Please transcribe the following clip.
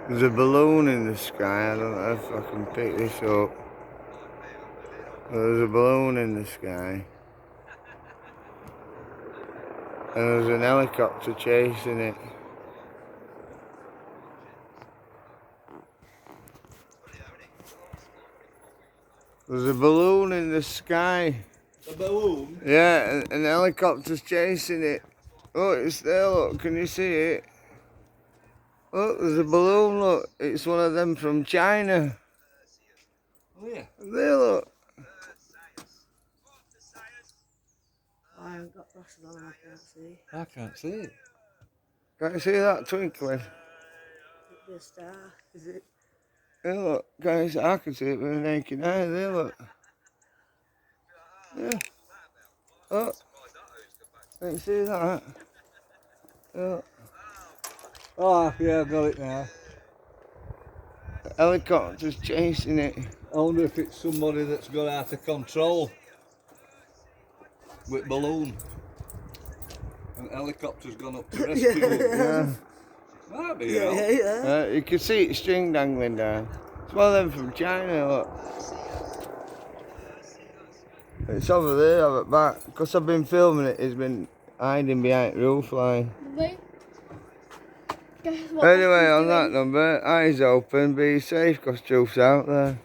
There's a balloon in the sky. I don't know if I can pick this up. There's a balloon in the sky. And there's an helicopter chasing it. There's a balloon in the sky. A balloon? Yeah, and an helicopter's chasing it. Oh, it's there, look. Can you see it? Look, there's a balloon, look. It's one of them from China. Oh yeah. There, look. I haven't got glasses on, I can't see. I can't see it. Can you see that twinkling? Could be a star, is it? Yeah, look. Guys, I can see it with a naked eye. There, look. Yeah. Oh. Can you see that? Yeah. Oh yeah, I've got it now. The helicopter's chasing it. I wonder if it's somebody that's got out of control with balloon. And the helicopter's gone up to rescue it. Yeah. Might be, Yeah. You can see its string dangling down. It's one of them from China, look. It's over there, at back. Because I've been filming it, it's been hiding behind the roof line. Guess what Anyway, Bucky's on that doing? number, eyes open, be safe, because truth's out there.